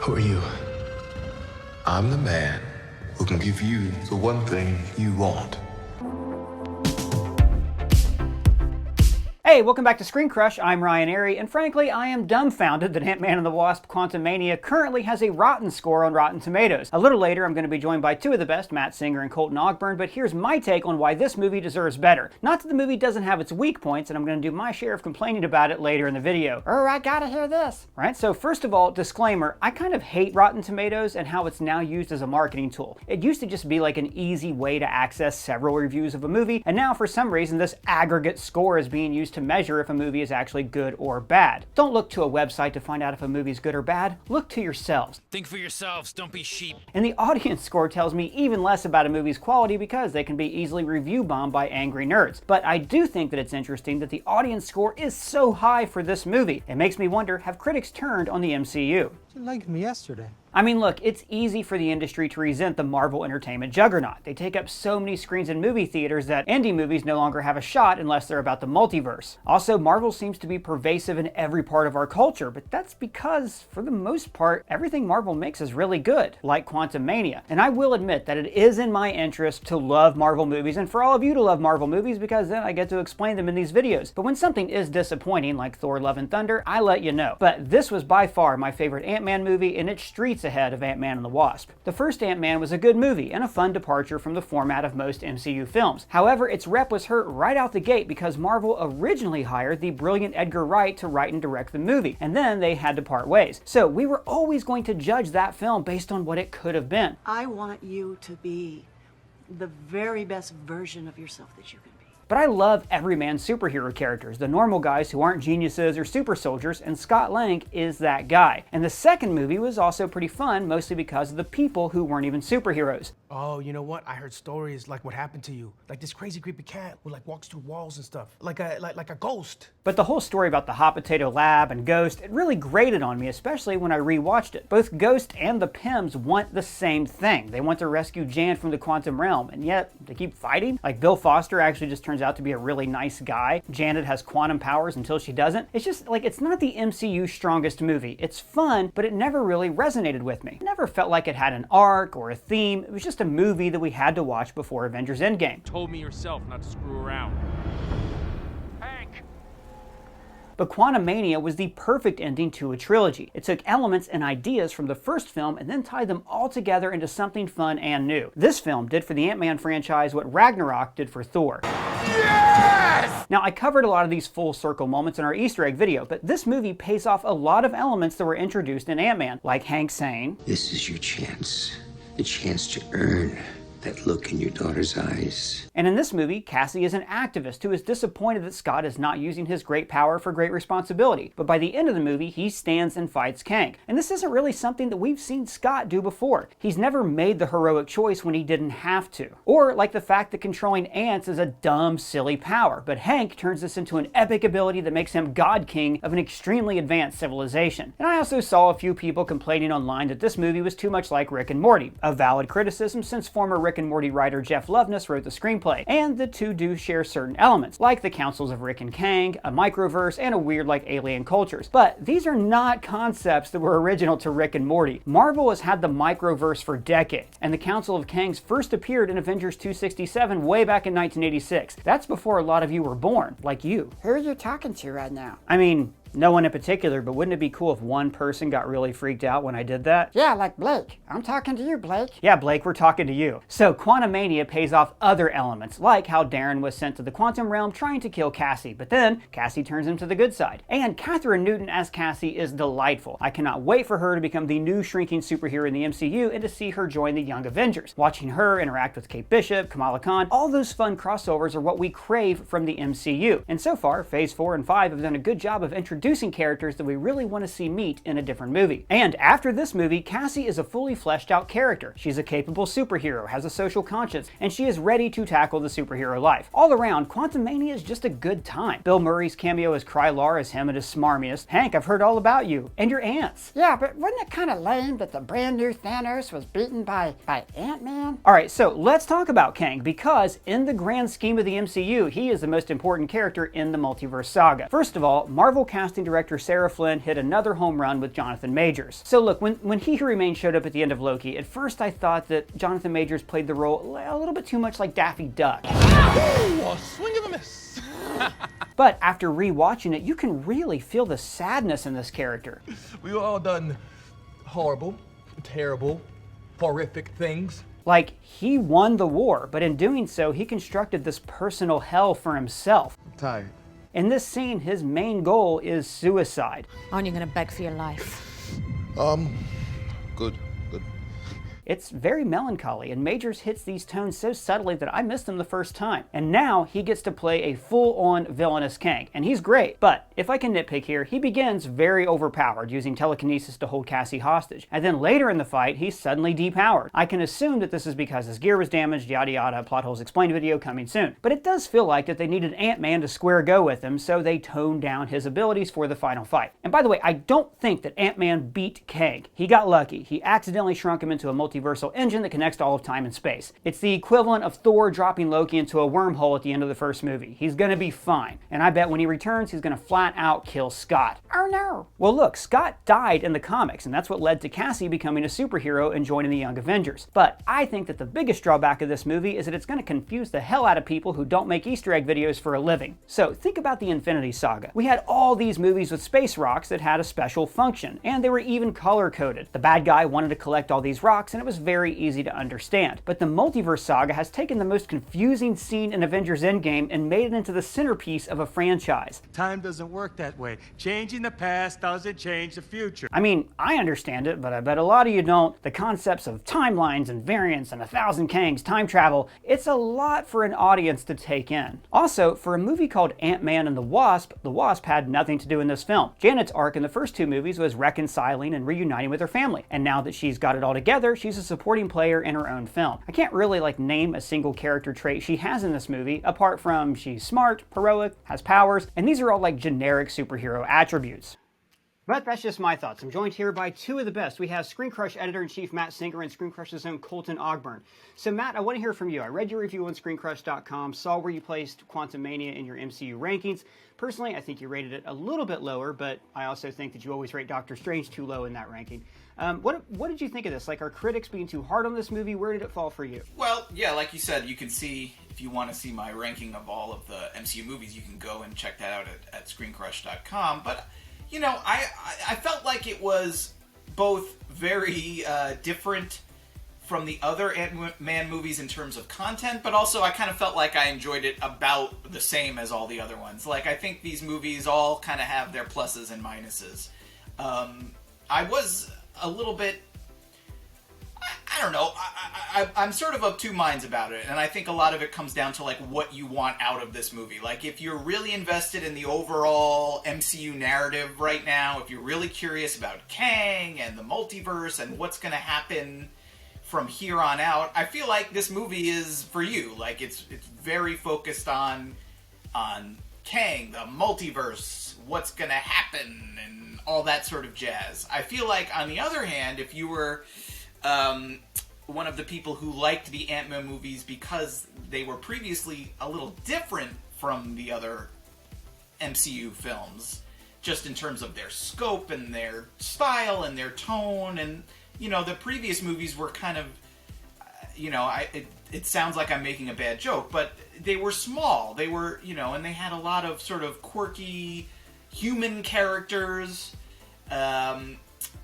Who are you? I'm the man who can give you the one thing you want. Hey, welcome back to ScreenCrush. I'm Ryan Airy, and frankly, I am dumbfounded that Ant-Man and the Wasp: Quantumania currently has a rotten score on Rotten Tomatoes. A little later, I'm going to be joined by two of the best, Matt Singer and Colton Ogburn, but here's my take on why this movie deserves better. Not that the movie doesn't have its weak points, and I'm going to do my share of complaining about it later in the video. Oh, I gotta hear this. Right, so first of all, disclaimer, I kind of hate Rotten Tomatoes and how it's now used as a marketing tool. It used to just be like an easy way to access several reviews of a movie, and now for some reason this aggregate score is being used to measure if a movie is actually good or bad. Don't look to a website to find out if a movie is good or bad. Look to yourselves. Think for yourselves, don't be sheep. And the audience score tells me even less about a movie's quality because they can be easily review bombed by angry nerds. But I do think that it's interesting that the audience score is so high for this movie. It makes me wonder, have critics turned on the MCU? You liked me yesterday. I mean, look, it's easy for the industry to resent the Marvel entertainment juggernaut. They take up so many screens in movie theaters that indie movies no longer have a shot unless they're about the multiverse. Also, Marvel seems to be pervasive in every part of our culture, but that's because, for the most part, everything Marvel makes is really good, like Quantumania. And I will admit that it is in my interest to love Marvel movies and for all of you to love Marvel movies because then I get to explain them in these videos. But when something is disappointing, like Thor: Love and Thunder, I let you know. But this was by far my favorite Ant-Man movie, and it's streets ahead of Ant-Man and the Wasp. The first Ant-Man was a good movie and a fun departure from the format of most MCU films. However, its rep was hurt right out the gate because Marvel originally hired the brilliant Edgar Wright to write and direct the movie, and then they had to part ways. So we were always going to judge that film based on what it could have been. I want you to be the very best version of yourself that you can be. But I love everyman superhero characters, the normal guys who aren't geniuses or super soldiers, and Scott Lang is that guy. And the second movie was also pretty fun, mostly because of the people who weren't even superheroes. Oh, you know what? I heard stories like what happened to you. Like this crazy creepy cat who like walks through walls and stuff. Like a ghost. But the whole story about the Hot Potato Lab and Ghost, it really grated on me, especially when I rewatched it. Both Ghost and the Pyms want the same thing. They want to rescue Jan from the quantum realm, and yet they keep fighting. Like Bill Foster actually just turns out to be a really nice guy. Janet has quantum powers until she doesn't. It's just like, it's not the MCU's strongest movie. It's fun, but it never really resonated with me. It never felt like it had an arc or a theme. It was just a movie that we had to watch before Avengers Endgame. Told me yourself not to screw around. Hank! But Quantumania was the perfect ending to a trilogy. It took elements and ideas from the first film and then tied them all together into something fun and new. This film did for the Ant-Man franchise what Ragnarok did for Thor. Yes! Now, I covered a lot of these full circle moments in our Easter egg video, but this movie pays off a lot of elements that were introduced in Ant-Man, like Hank saying, "This is your chance. The chance to earn that look in your daughter's eyes." And in this movie, Cassie is an activist who is disappointed that Scott is not using his great power for great responsibility. But by the end of the movie, he stands and fights Kang. And this isn't really something that we've seen Scott do before. He's never made the heroic choice when he didn't have to. Or like the fact that controlling ants is a dumb, silly power. But Hank turns this into an epic ability that makes him God King of an extremely advanced civilization. And I also saw a few people complaining online that this movie was too much like Rick and Morty. A valid criticism since former Rick and Morty writer Jeff Loveness wrote the screenplay, and the two do share certain elements, like the councils of Rick and Kang, a microverse, and a weird like alien cultures. But these are not concepts that were original to Rick and Morty. Marvel has had the microverse for decades, and the Council of Kangs first appeared in Avengers 267 way back in 1986. That's before a lot of you were born, like you. Who are you talking to right now? I mean, no one in particular, but wouldn't it be cool if one person got really freaked out when I did that? Yeah, like Blake. I'm talking to you, Blake. Yeah, Blake, we're talking to you. So Quantumania pays off other elements, like how Darren was sent to the quantum realm trying to kill Cassie, but then Cassie turns him to the good side. And Catherine Newton as Cassie is delightful. I cannot wait for her to become the new shrinking superhero in the MCU and to see her join the Young Avengers. Watching her interact with Kate Bishop, Kamala Khan, all those fun crossovers are what we crave from the MCU. And so far, Phase 4 and 5 have done a good job of introducing characters that we really want to see meet in a different movie. And after this movie, Cassie is a fully fleshed out character. She's a capable superhero, has a social conscience, and she is ready to tackle the superhero life. All around, Quantumania is just a good time. Bill Murray's cameo as Krylar is him at his smarmiest. Hank, I've heard all about you. And your aunts. Yeah, but wasn't it kind of lame that the brand new Thanos was beaten by Ant-Man? Alright, so let's talk about Kang, because in the grand scheme of the MCU, he is the most important character in the multiverse saga. First of all, Marvel cast casting director Sarah Flynn hit another home run with Jonathan Majors. So look, when He Who Remains showed up at the end of Loki, at first I thought that Jonathan Majors played the role a little bit too much like Daffy Duck. Ooh, a swing of a miss. But after rewatching it, you can really feel the sadness in this character. We all done horrible, terrible, horrific things. Like, he won the war, but in doing so, he constructed this personal hell for himself. I'm tired. In this scene, his main goal is suicide. Aren't you gonna beg for your life? Good. It's very melancholy, and Majors hits these tones so subtly that I missed them the first time. And now he gets to play a full-on villainous Kang, and he's great. But if I can nitpick here, he begins very overpowered, using telekinesis to hold Cassie hostage. And then later in the fight, he's suddenly depowered. I can assume that this is because his gear was damaged, yada yada, plot holes explained video coming soon. But it does feel like that they needed Ant-Man to square go with him, so they toned down his abilities for the final fight. And by the way, I don't think that Ant-Man beat Kang. He got lucky. He accidentally shrunk him into a multiversal engine that connects to all of time and space. It's the equivalent of Thor dropping Loki into a wormhole at the end of the first movie. He's gonna be fine. And I bet when he returns, he's gonna flat out kill Scott. Oh no! Well look, Scott died in the comics, and that's what led to Cassie becoming a superhero and joining the Young Avengers. But I think that the biggest drawback of this movie is that it's gonna confuse the hell out of people who don't make Easter egg videos for a living. So think about the Infinity Saga. We had all these movies with space rocks that had a special function, and they were even color-coded. The bad guy wanted to collect all these rocks, and it was very easy to understand. But the Multiverse Saga has taken the most confusing scene in Avengers Endgame and made it into the centerpiece of a franchise. Time doesn't work that way. Changing the past doesn't change the future. I mean, I understand it, but I bet a lot of you don't. The concepts of timelines and variants and 1,000 Kangs, time travel, it's a lot for an audience to take in. Also, for a movie called Ant-Man and the Wasp had nothing to do in this film. Janet's arc in the first two movies was reconciling and reuniting with her family, and now that she's got it all together, she's a supporting player in her own film. I can't really name a single character trait she has in this movie, apart from she's smart, heroic, has powers, and these are all generic superhero attributes. But that's just my thoughts. I'm joined here by two of the best. We have ScreenCrush editor-in-chief Matt Singer and ScreenCrush's own Colton Ogburn. So Matt, I want to hear from you. I read your review on ScreenCrush.com, saw where you placed Quantumania in your MCU rankings. Personally, I think you rated it a little bit lower, but I also think that you always rate Doctor Strange too low in that ranking. What did you think of this? Are critics being too hard on this movie? Where did it fall for you? Well, yeah, like you said, you can see, if you want to see my ranking of all of the MCU movies, you can go and check that out at ScreenCrush.com. But, you know, I felt like it was both very different from the other Ant-Man movies in terms of content, but also I kind of felt like I enjoyed it about the same as all the other ones. I think these movies all kind of have their pluses and minuses. I was a little bit, I don't know, I'm sort of two minds about it, and I think a lot of it comes down to what you want out of this movie. If you're really invested in the overall MCU narrative right now, if you're really curious about Kang and the multiverse and what's going to happen from here on out, I feel like this movie is for you. It's very focused on Kang, the multiverse, what's going to happen, and all that sort of jazz. I feel like, on the other hand, if you were one of the people who liked the Ant-Man movies because they were previously a little different from the other MCU films, just in terms of their scope and their style and their tone, and, you know, the previous movies were kind of, you know, it sounds like I'm making a bad joke, but they were small. They were, you know, and they had a lot of sort of quirky human characters.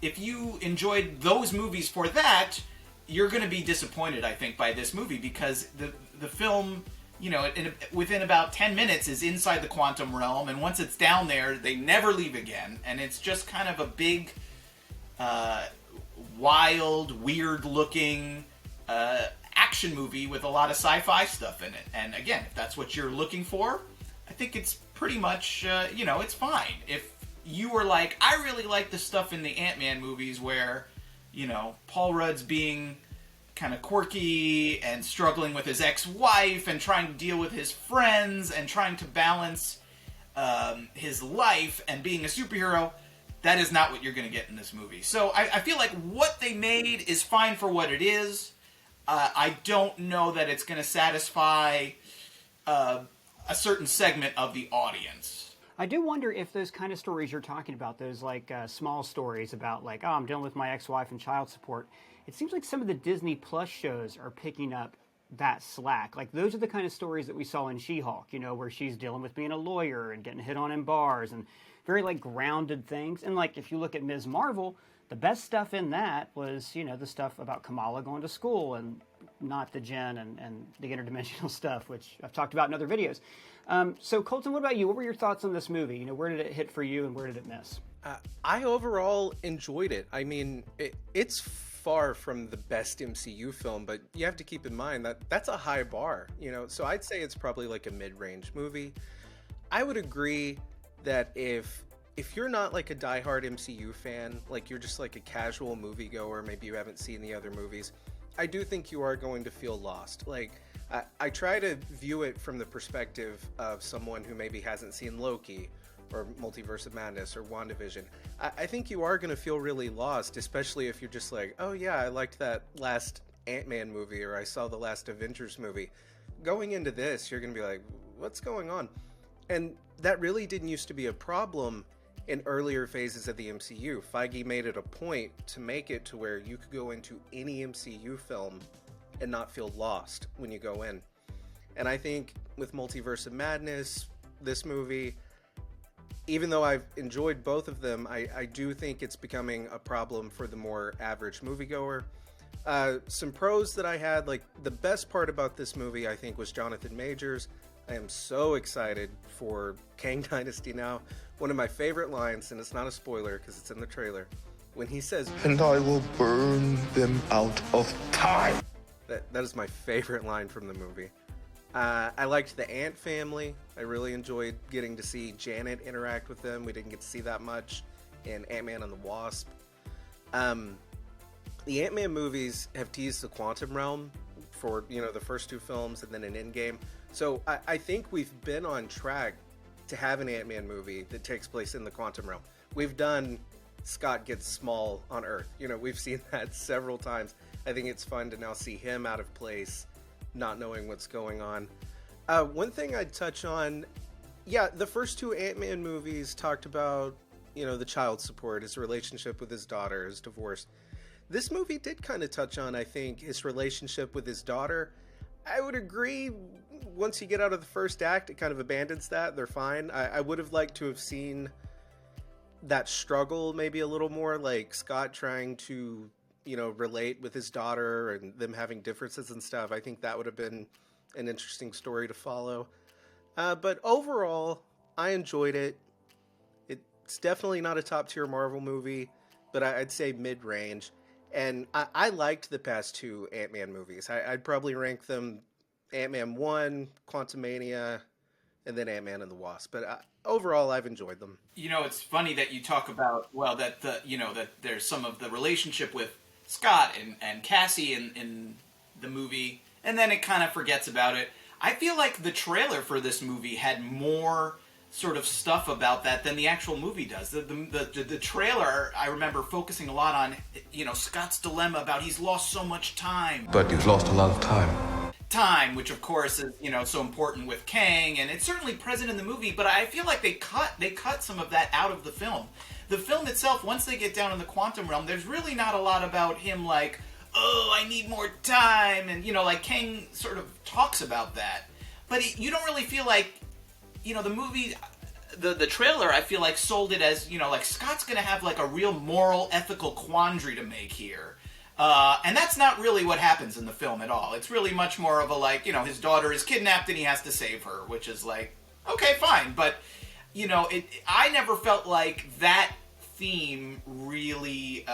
If you enjoyed those movies for that, you're going to be disappointed, I think, by this movie, because the film, you know, within about 10 minutes is inside the quantum realm, and once it's down there, they never leave again, and it's just kind of a big, wild, weird-looking action movie with a lot of sci-fi stuff in it. And again, if that's what you're looking for, I think it's pretty much, you know, it's fine. If you were like, I really like the stuff in the Ant-Man movies where, you know, Paul Rudd's being kind of quirky and struggling with his ex-wife and trying to deal with his friends and trying to balance his life and being a superhero, that is not what you're going to get in this movie. So I feel like what they made is fine for what it is. I don't know that it's going to satisfy a certain segment of the audience. I do wonder if those kind of stories you're talking about, those like small stories about like, oh, I'm dealing with my ex-wife and child support, it seems like some of the Disney Plus shows are picking up that slack. Like those are the kind of stories that we saw in She-Hulk, you know, where she's dealing with being a lawyer and getting hit on in bars and very like grounded things. And like if you look at Ms. Marvel, the best stuff in that was, you know, the stuff about Kamala going to school and not the Jen and the interdimensional stuff, which I've talked about in other videos. So Colton, what about you? What were your thoughts on this movie? You know, where did it hit for you and where did it miss? I overall enjoyed it. I mean, it's far from the best MCU film, but you have to keep in mind that that's a high bar, you know, so I'd say it's probably like a mid-range movie. I would agree that if you're not like a diehard MCU fan, like you're just like a casual moviegoer, maybe you haven't seen the other movies, I do think you are going to feel lost. Like, I try to view it from the perspective of someone who maybe hasn't seen Loki or Multiverse of Madness or WandaVision. I think you are going to feel really lost, especially if you're just like, oh yeah, I liked that last Ant-Man movie, or I saw the last Avengers movie. Going into this, you're going to be like, what's going on? And that really didn't used to be a problem in earlier phases of the MCU. Feige made it a point to make it to where you could go into any MCU film and not feel lost when you go in. And I think with Multiverse of Madness, this movie, even though I've enjoyed both of them, I do think it's becoming a problem for the more average moviegoer. Some pros that I had, like the best part about this movie, I think, was Jonathan Majors. I am so excited for Kang Dynasty now. One of my favorite lines, and it's not a spoiler because it's in the trailer, when he says, "And I will burn them out of time." That is my favorite line from the movie. I liked the Ant family. I really enjoyed getting to see Janet interact with them. We didn't get to see that much in Ant-Man and the Wasp. The Ant-Man movies have teased the quantum realm for, you know, the first two films and then an Endgame. So I think we've been on track to have an Ant-Man movie that takes place in the quantum realm. We've done Scott Gets Small on Earth. You know, we've seen that several times. I think it's fun to now see him out of place, not knowing what's going on. One thing I'd touch on, yeah, the first two Ant-Man movies talked about, you know, the child support, his relationship with his daughter, his divorce. This movie did kind of touch on, I think, his relationship with his daughter. I would agree, once you get out of the first act, it kind of abandons that. They're fine. I would have liked to have seen that struggle maybe a little more, like Scott trying to, you know, relate with his daughter and them having differences and stuff. I think that would have been an interesting story to follow. But overall, I enjoyed it. It's definitely not a top-tier Marvel movie, but I'd say mid-range. And I liked the past two Ant-Man movies. I'd probably rank them Ant-Man 1, Quantumania, and then Ant-Man and the Wasp. But overall, I've enjoyed them. You know, it's funny that you talk about, well, that that there's some of the relationship with Scott and Cassie in the movie, and then it kind of forgets about it. I feel like the trailer for this movie had more sort of stuff about that than the actual movie does. The trailer, I remember focusing a lot on, you know, Scott's dilemma about he's lost so much time. But you've lost a lot of time. Time, which of course is, you know, so important with Kang, and it's certainly present in the movie, but I feel like they cut some of that out of the film. The film itself, once they get down in the quantum realm, there's really not a lot about him like, oh, I need more time, and, you know, like Kang sort of talks about that. But you don't really feel like, you know, the movie, the trailer, I feel like sold it as, you know, like Scott's gonna have like a real moral, ethical quandary to make here. And that's not really what happens in the film at all. It's really much more of a, like, you know, his daughter is kidnapped and he has to save her, which is like, okay, fine. But, you know, I never felt like that theme really,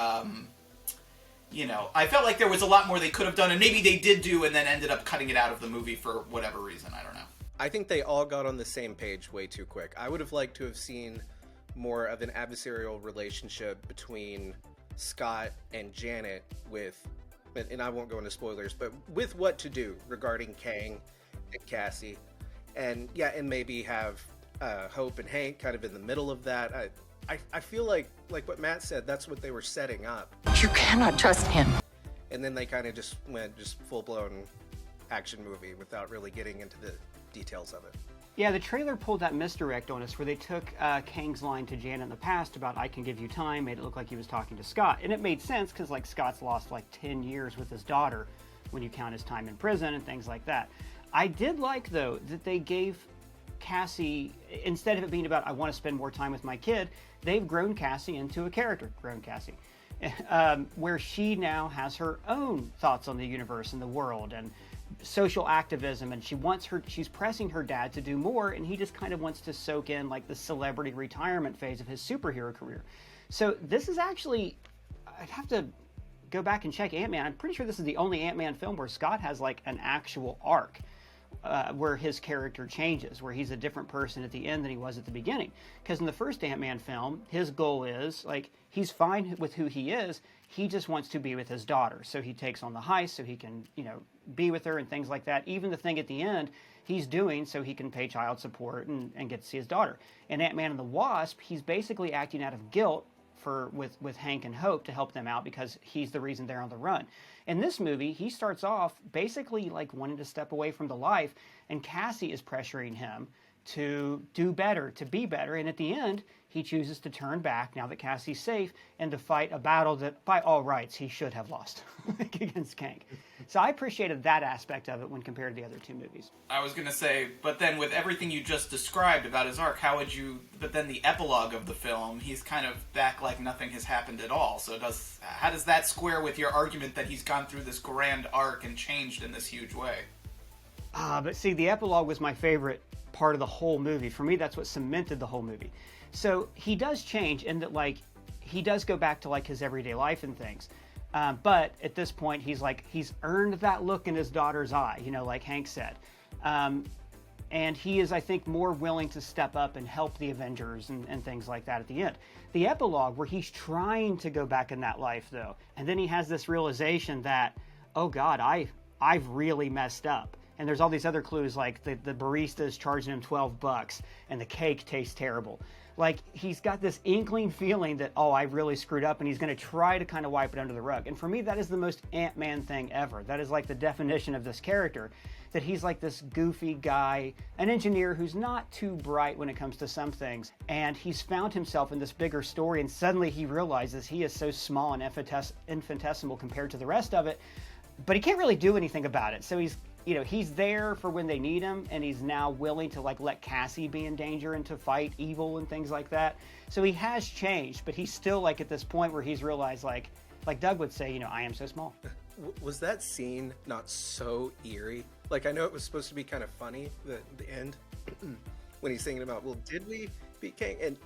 you know, I felt like there was a lot more they could have done, and maybe they did do and then ended up cutting it out of the movie for whatever reason. I don't know. I think they all got on the same page way too quick. I would have liked to have seen more of an adversarial relationship between Scott and Janet with, and I won't go into spoilers, but with what to do regarding Kang and Cassie. And yeah, and maybe have Hope and Hank kind of in the middle of that. I feel like what Matt said, that's what they were setting up. You cannot trust him. And then they kind of just went full-blown action movie without really getting into the details of it. Yeah, the trailer pulled that misdirect on us where they took Kang's line to Janet in the past about "I can give you time," made it look like he was talking to Scott. And it made sense because like Scott's lost like 10 years with his daughter when you count his time in prison and things like that. I did like, though, that they gave Cassie, instead of it being about "I want to spend more time with my kid," they've grown Cassie into a character, where she now has her own thoughts on the universe and the world and social activism, and she's pressing her dad to do more, and he just kind of wants to soak in like the celebrity retirement phase of his superhero career. So this is actually, I'd have to go back and check Ant-Man. I'm pretty sure this is the only Ant-Man film where Scott has like an actual arc. Where his character changes, where he's a different person at the end than he was at the beginning. Because in the first Ant-Man film, his goal is, like, he's fine with who he is, he just wants to be with his daughter. So he takes on the heist so he can, be with her and things like that. Even the thing at the end, he's doing so he can pay child support and get to see his daughter. In Ant-Man and the Wasp, he's basically acting out of guilt with Hank and Hope to help them out because he's the reason they're on the run. In this movie, he starts off basically like wanting to step away from the life, and Cassie is pressuring him to do better, to be better, and at the end, he chooses to turn back now that Cassie's safe and to fight a battle that, by all rights, he should have lost against Kang. So I appreciated that aspect of it when compared to the other two movies. I was going to say, but then with everything you just described about his arc, but then the epilogue of the film, he's kind of back like nothing has happened at all. So how does that square with your argument that he's gone through this grand arc and changed in this huge way? But see, the epilogue was my favorite part of the whole movie. For me, that's what cemented the whole movie. So he does change in that, like, he does go back to like his everyday life and things. But at this point, he's earned that look in his daughter's eye, like Hank said. And he is, I think, more willing to step up and help the Avengers and things like that at the end. The epilogue, where he's trying to go back in that life, though, and then he has this realization that, oh God, I've really messed up. And there's all these other clues, like the barista's charging him $12 and the cake tastes terrible. Like, he's got this inkling feeling that, oh, I really screwed up, and he's going to try to kind of wipe it under the rug. And for me, that is the most Ant-Man thing ever. That is like the definition of this character, that he's like this goofy guy, an engineer who's not too bright when it comes to some things. And he's found himself in this bigger story, and suddenly he realizes he is so small and infinitesimal compared to the rest of it, but he can't really do anything about it. So he's there for when they need him, and he's now willing to like let Cassie be in danger and to fight evil and things like that. So he has changed, but he's still like at this point where he's realized, like Doug would say, I am so small. Was that scene not so eerie? Like, I know it was supposed to be kind of funny, the end, when he's thinking about, well, did we beat Kang? And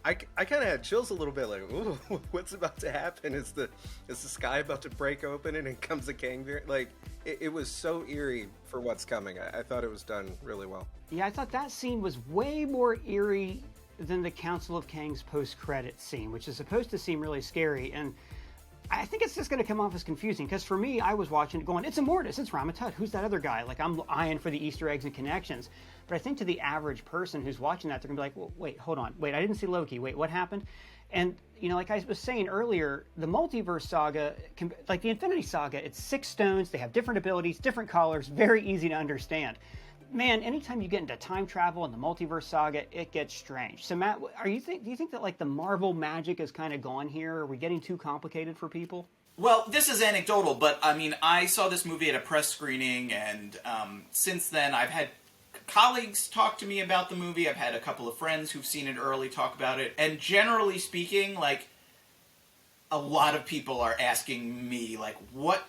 I kind of had chills a little bit, like, ooh, what's about to happen? Is the sky about to break open and it comes a Kang variant? Like, it was so eerie for what's coming. I thought it was done really well. Yeah, I thought that scene was way more eerie than the Council of Kangs post-credits scene, which is supposed to seem really scary. And I think it's just going to come off as confusing, because for me, I was watching it going, it's Immortus, it's Ramatut, who's that other guy? Like, I'm eyeing for the Easter eggs and connections. But I think to the average person who's watching that, they're going to be like, well, wait, hold on. Wait, I didn't see Loki. Wait, what happened? And, like I was saying earlier, the multiverse saga, like the Infinity Saga, it's 6 stones, they have different abilities, different colors, very easy to understand. Man, anytime you get into time travel and the multiverse saga, it gets strange. So Matt, do you think that like the Marvel magic is kind of gone here? Are we getting too complicated for people? Well, this is anecdotal, but I mean, I saw this movie at a press screening, and since then I've had colleagues talk to me about the movie. I've had a couple of friends who've seen it early talk about it, and generally speaking, like, a lot of people are asking me, like, what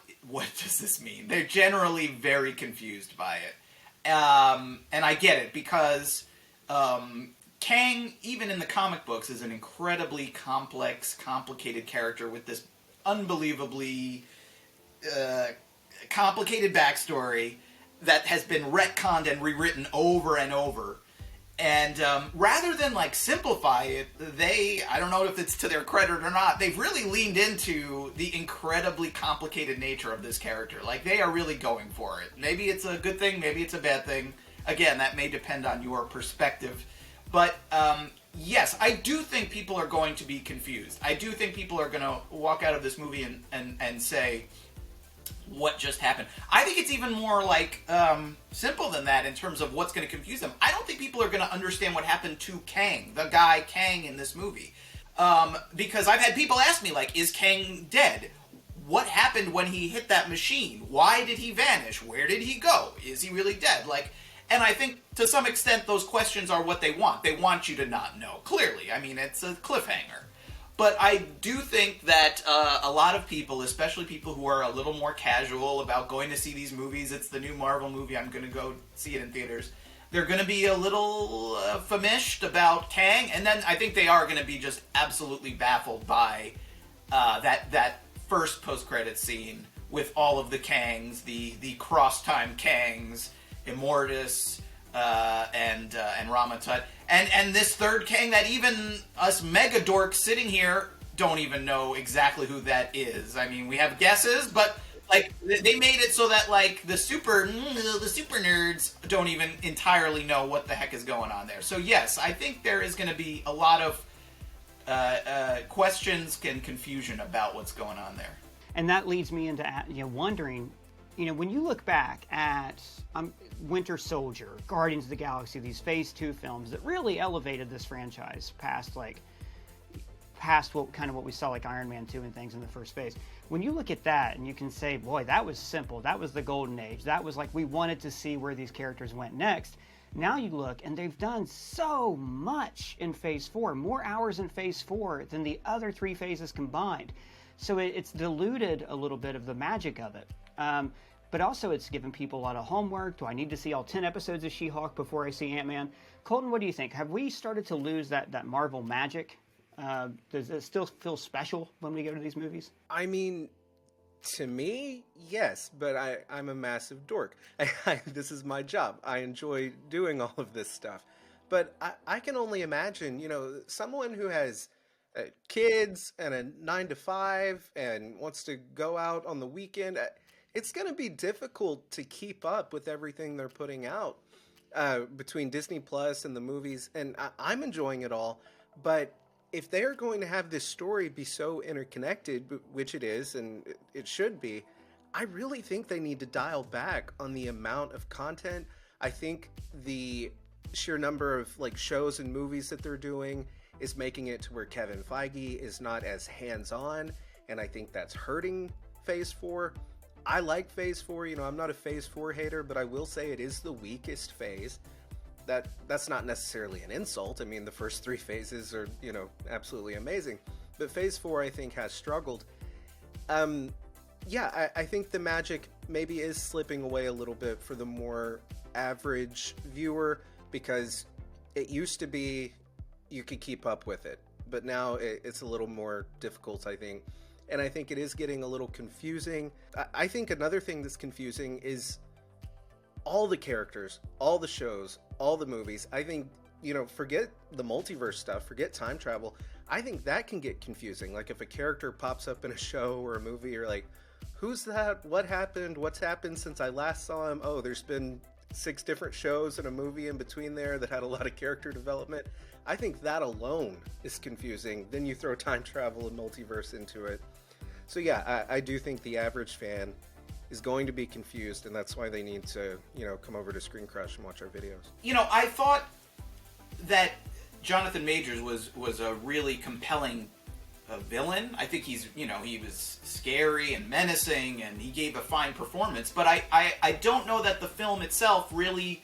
does this mean? They're generally very confused by it. And I get it, because Kang, even in the comic books, is an incredibly complex, complicated character with this unbelievably complicated backstory that has been retconned and rewritten over and over. And rather than like simplify it, I don't know if it's to their credit or not, they've really leaned into the incredibly complicated nature of this character. Like, they are really going for it. Maybe it's a good thing, maybe it's a bad thing. Again, that may depend on your perspective. But yes, I do think people are going to be confused. I do think people are going to walk out of this movie and say, what just happened. I think it's even more like simple than that in terms of what's going to confuse them. I don't think people are going to understand what happened to Kang, the guy Kang in this movie. Because I've had people ask me, like, is Kang dead? What happened when he hit that machine? Why did he vanish? Where did he go? Is he really dead? Like, and I think to some extent those questions are what they want. They want you to not know, clearly. I mean, it's a cliffhanger. But I do think that a lot of people, especially people who are a little more casual about going to see these movies, it's the new Marvel movie, I'm going to go see it in theaters, they're going to be a little famished about Kang, and then I think they are going to be just absolutely baffled by that first post-credits scene with all of the Kangs, the cross-time Kangs, Immortus, and Ramatut, and this third Kang that even us mega dorks sitting here don't even know exactly who that is. I mean, we have guesses, but like they made it so that like the super nerds don't even entirely know what the heck is going on there. So yes, I think there is going to be a lot of questions and confusion about what's going on there. And that leads me into wondering, when you look back at Winter Soldier, Guardians of the Galaxy, these Phase 2 films that really elevated this franchise past what we saw like Iron Man 2 and things in the first phase. When you look at that and you can say, boy, that was simple. That was the golden age. That was like we wanted to see where these characters went next. Now you look and they've done so much in Phase 4, more hours in Phase 4 than the other 3 phases combined. So it's diluted a little bit of the magic of it. But also it's given people a lot of homework. Do I need to see all 10 episodes of She-Hulk before I see Ant-Man? Colton, what do you think? Have we started to lose that Marvel magic? Does it still feel special when we go to these movies? I mean, to me, yes, but I'm a massive dork. This is my job. I enjoy doing all of this stuff. But I can only imagine, someone who has kids and a 9-to-5 and wants to go out on the weekend, it's going to be difficult to keep up with everything they're putting out between Disney Plus and the movies. And I'm enjoying it all. But if they're going to have this story be so interconnected, which it is, and it should be, I really think they need to dial back on the amount of content. I think the sheer number of shows and movies that they're doing is making it to where Kevin Feige is not as hands-on, and I think that's hurting Phase 4. I like Phase 4, I'm not a Phase 4 hater, but I will say it is the weakest phase. That's not necessarily an insult. I mean, the first 3 phases are, absolutely amazing. But Phase 4, I think, has struggled. I think the magic maybe is slipping away a little bit for the more average viewer, because it used to be you could keep up with it. But now it's a little more difficult, I think. And I think it is getting a little confusing. I think another thing that's confusing is all the characters, all the shows, all the movies. I think, forget the multiverse stuff, forget time travel. I think that can get confusing. Like if a character pops up in a show or a movie, you're like, who's that? What happened? What's happened since I last saw him? Oh, there's been 6 different shows and a movie in between there that had a lot of character development. I think that alone is confusing. Then you throw time travel and multiverse into it. So yeah, I do think the average fan is going to be confused, and that's why they need to, come over to ScreenCrush and watch our videos. I thought that Jonathan Majors was a really compelling villain. I think he's, he was scary and menacing, and he gave a fine performance. But I don't know that the film itself really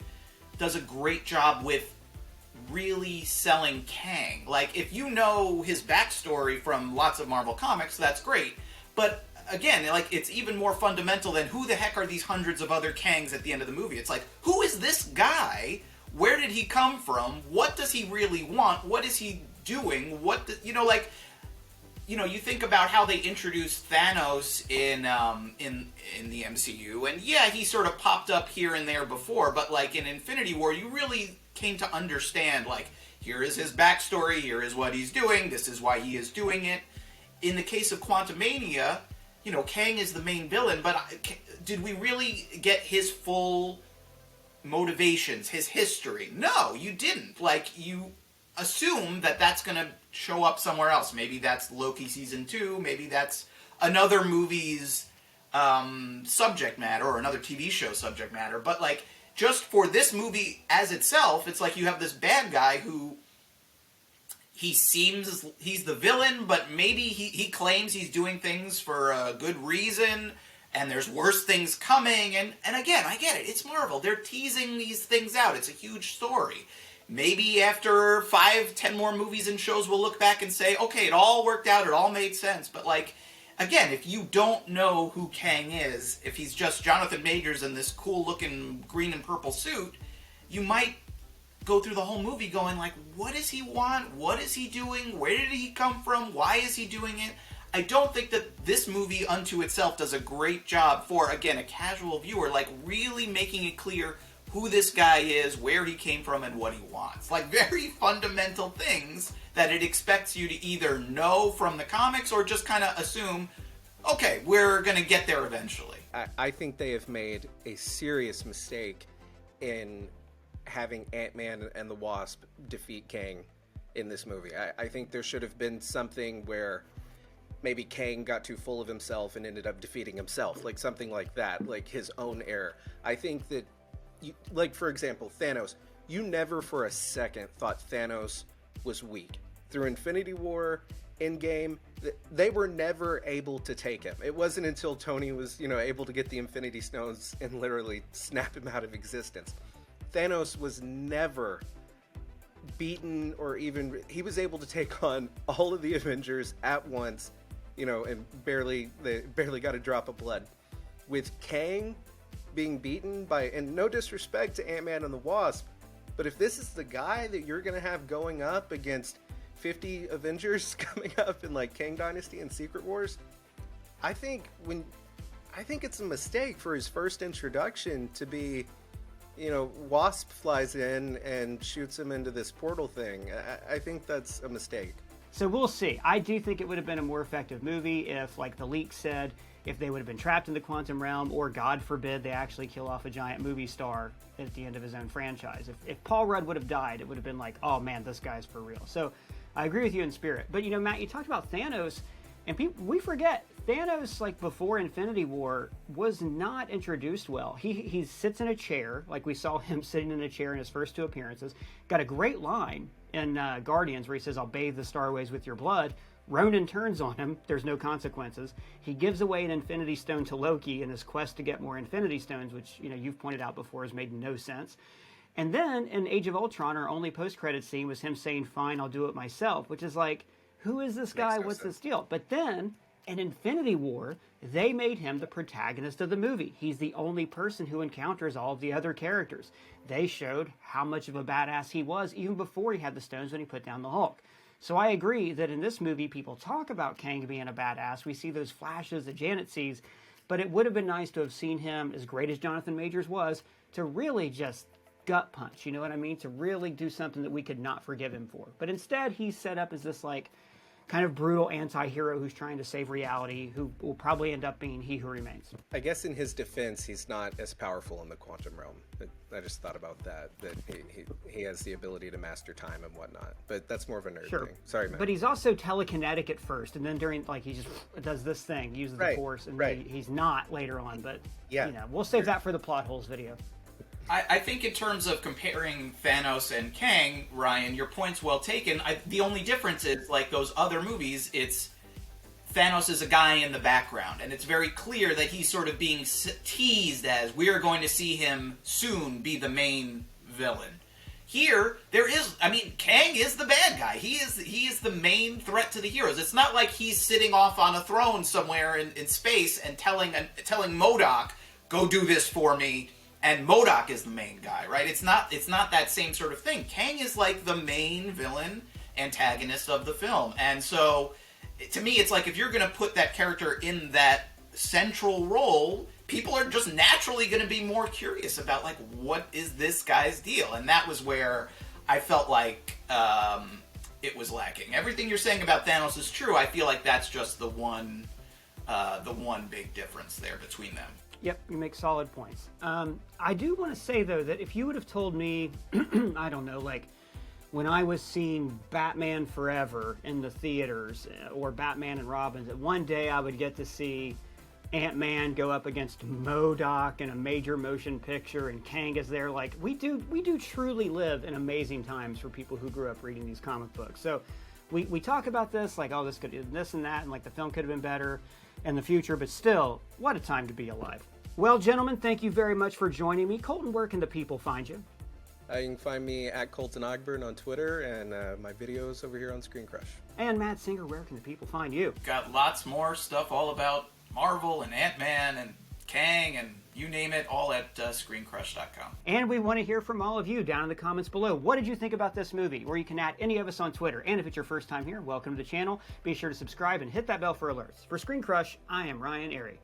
does a great job with really selling Kang. Like, if you know his backstory from lots of Marvel comics, that's great. But again, it's even more fundamental than who the heck are these hundreds of other Kangs at the end of the movie. It's like, who is this guy? Where did he come from? What does he really want? What is he doing? You think about how they introduced Thanos in the MCU, and yeah, he sort of popped up here and there before, but in Infinity War, you really came to understand, here is his backstory, here is what he's doing, this is why he is doing it. In the case of Quantumania, Kang is the main villain, but did we really get his full motivations, his history? No, you didn't. You assume that that's going to show up somewhere else. Maybe that's Loki Season 2, maybe that's another movie's subject matter or another TV show subject matter, but like just for this movie as itself, it's like you have this bad guy who he seems he's the villain, but maybe he claims he's doing things for a good reason, and there's worse things coming, and again, I get it, it's Marvel, they're teasing these things out, it's a huge story. Maybe after 5-10 more movies and shows, we'll look back and say, okay, it all worked out, it all made sense, but like, again, if you don't know who Kang is, if he's just Jonathan Majors in this cool-looking green and purple suit, you might go through the whole movie going like, what does he want? What is he doing? Where did he come from? Why is he doing it? I don't think that this movie unto itself does a great job for, again, a casual viewer, like really making it clear who this guy is, where he came from, and what he wants. Like very fundamental things that it expects you to either know from the comics or just kind of assume, okay, we're going to get there eventually. I think they have made a serious mistake in having Ant-Man and the Wasp defeat Kang in this movie. I think there should have been something where maybe Kang got too full of himself and ended up defeating himself, like something like that, like his own error. I think that, like for example, Thanos, you never for a second thought Thanos was weak. Through Infinity War, Endgame, they were never able to take him. It wasn't until Tony was, able to get the Infinity Stones and literally snap him out of existence. Thanos was never beaten, or even he was able to take on all of the Avengers at once, and they barely got a drop of blood. With Kang being beaten by, and no disrespect to Ant-Man and the Wasp, but if this is the guy that you're gonna have going up against 50 Avengers coming up in like Kang Dynasty and Secret Wars, I think it's a mistake for his first introduction to be, Wasp flies in and shoots him into this portal thing. I think that's a mistake. So we'll see. I do think it would have been a more effective movie if, like the leak said, if they would have been trapped in the quantum realm, or God forbid they actually kill off a giant movie star at the end of his own franchise. If Paul Rudd would have died, it would have been like, oh man, this guy's for real. So I agree with you in spirit. But Matt, you talked about Thanos, and we forget, Thanos, like before Infinity War, was not introduced well. He sits in a chair, like we saw him sitting in a chair in his first 2 appearances. Got a great line in Guardians where he says, I'll bathe the starways with your blood. Ronan turns on him. There's no consequences. He gives away an Infinity Stone to Loki in his quest to get more Infinity Stones, which you've pointed out before has made no sense. And then in Age of Ultron, our only post-credit scene was him saying, fine, I'll do it myself, which is like, who is this guy? What's this deal? But then in Infinity War, they made him the protagonist of the movie. He's the only person who encounters all of the other characters. They showed how much of a badass he was even before he had the stones when he put down the Hulk. So I agree that in this movie, people talk about Kang being a badass. We see those flashes that Janet sees, but it would have been nice to have seen him, as great as Jonathan Majors was, to really just gut punch, you know what I mean? To really do something that we could not forgive him for. But instead, he's set up as this, like, kind of brutal anti-hero who's trying to save reality, who will probably end up being He Who Remains. I guess in his defense, he's not as powerful in the quantum realm. I just thought about that he has the ability to master time and whatnot. But that's more of a nerd thing. Sorry, man. But he's also telekinetic at first, and then during, like, he just does this thing, uses the Force, and he's not later on. But, we'll save that for the plot holes video. I think in terms of comparing Thanos and Kang, Ryan, your point's well taken. The only difference is, like those other movies, it's Thanos is a guy in the background, and it's very clear that he's sort of being teased as we are going to see him soon be the main villain. Here, Kang is the bad guy. He is the main threat to the heroes. It's not like he's sitting off on a throne somewhere in space and telling MODOK, go do this for me. And MODOK is the main guy, right? It's not that same sort of thing. Kang is like the main villain antagonist of the film. And so, to me, it's like if you're going to put that character in that central role, people are just naturally going to be more curious about, like, what is this guy's deal? And that was where I felt like it was lacking. Everything you're saying about Thanos is true. I feel like that's just the one big difference there between them. Yep, you make solid points. I do want to say, though, that if you would have told me, I don't know, like, when I was seeing Batman Forever in the theaters, or Batman and Robin, that one day I would get to see Ant-Man go up against MODOK in a major motion picture, and Kang is there. Like, we do truly live in amazing times for people who grew up reading these comic books. So we talk about this like, oh, this could do this and that, and like the film could have been better in the future, but still, what a time to be alive. Well, gentlemen, thank you very much for joining me. Colton, where can the people find you? You can find me at Colton Ogburn on Twitter, and my videos over here on ScreenCrush. And Matt Singer, where can the people find you? Got lots more stuff all about Marvel and Ant-Man and Kang and you name it, all at ScreenCrush.com. And we want to hear from all of you down in the comments below. What did you think about this movie? Or you can add any of us on Twitter. And if it's your first time here, welcome to the channel. Be sure to subscribe and hit that bell for alerts. For ScreenCrush, I am Ryan Airy.